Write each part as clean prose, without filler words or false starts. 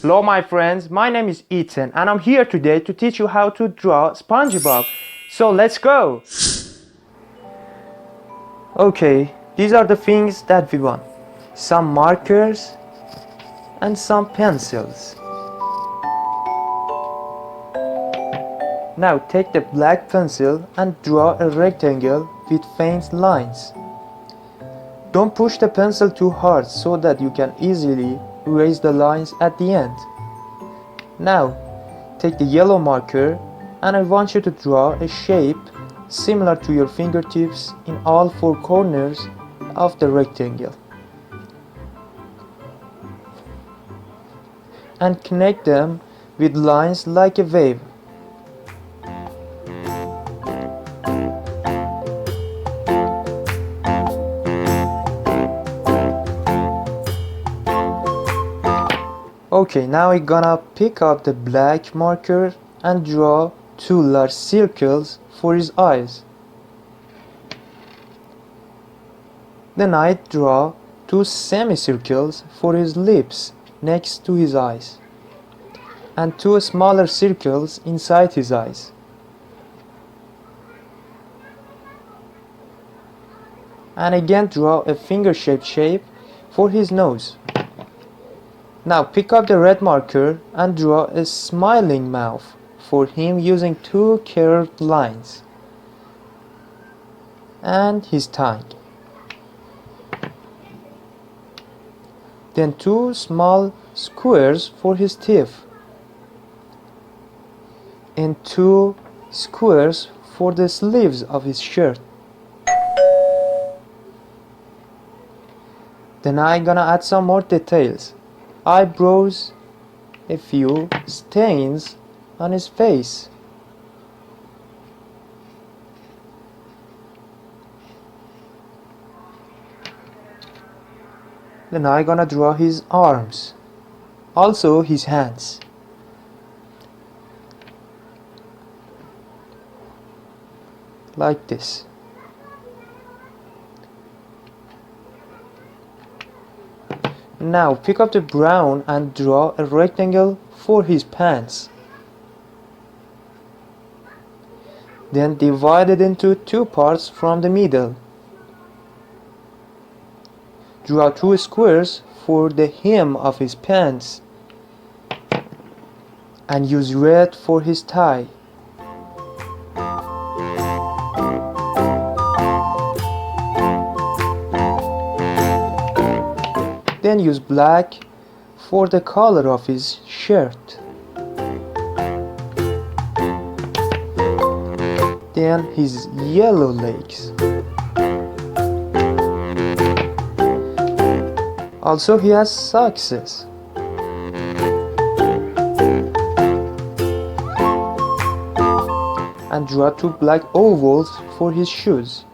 Hello my friends, my name is Ethan and I'm here today to teach you how to draw SpongeBob. So let's go! Okay, these are the things that we want. Some markers and some pencils. Now take the black pencil and draw a rectangle with faint lines. Don't push the pencil too hard so that you can easily erase the lines at the end. Now, take the yellow marker and I want you to draw a shape similar to your fingertips in all four corners of the rectangle. And connect them with lines like a wave. Okay, now we're gonna pick up the black marker and draw two large circles for his eyes. Then I draw two semicircles for his lips next to his eyes and two smaller circles inside his eyes. And again draw a finger-shaped shape for his nose. Now pick up the red marker and draw a smiling mouth for him using two curved lines and his tongue. Then two small squares for his teeth and two squares for the sleeves of his shirt. Then I'm gonna add some more details. Eyebrows, a few stains on his face. Then I'm gonna draw his arms, also his hands. Like this. Now pick up the brown and draw a rectangle for his pants. Then divide it into two parts from the middle. Draw two squares for the hem of his pants and use red for his tie. Then use black for the color of his shirt. Then his yellow legs. Also he has socks. And draw two black ovals for his shoes.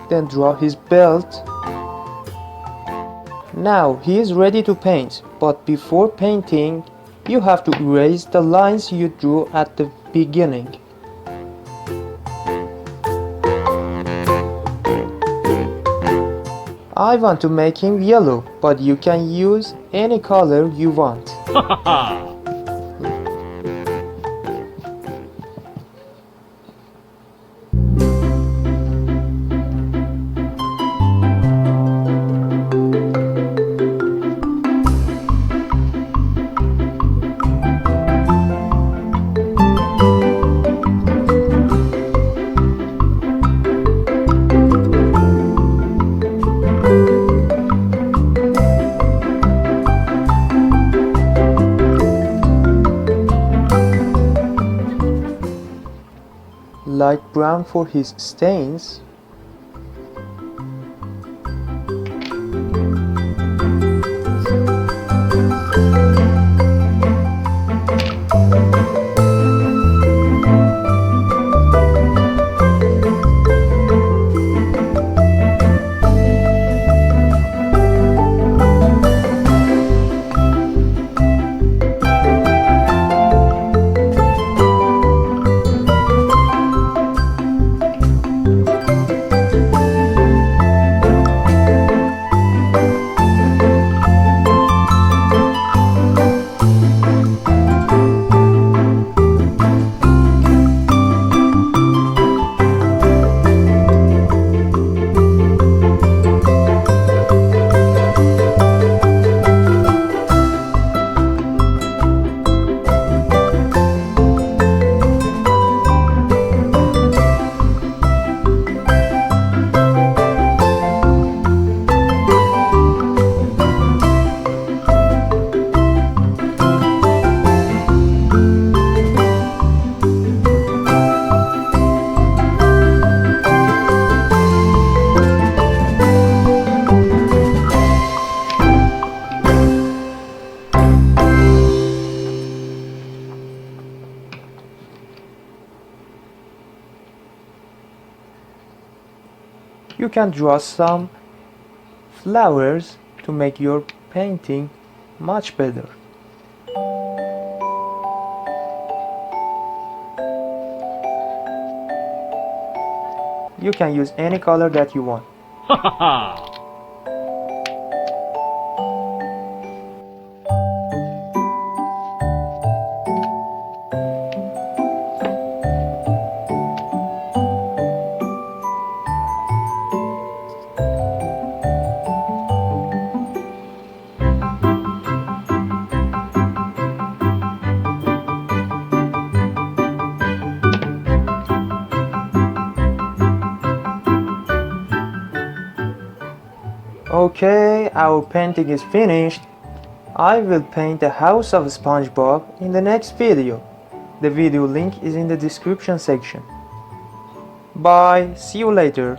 Then draw his belt. Now he is ready to paint, but before painting you have to erase the lines you drew at the beginning. I want to make him yellow, but you can use any color you want. Light brown for his stains. You can draw some flowers to make your painting much better. You can use any color that you want. Okay, our painting is finished. I will paint the house of SpongeBob in the next video. The video link is in the description section. Bye, see you later.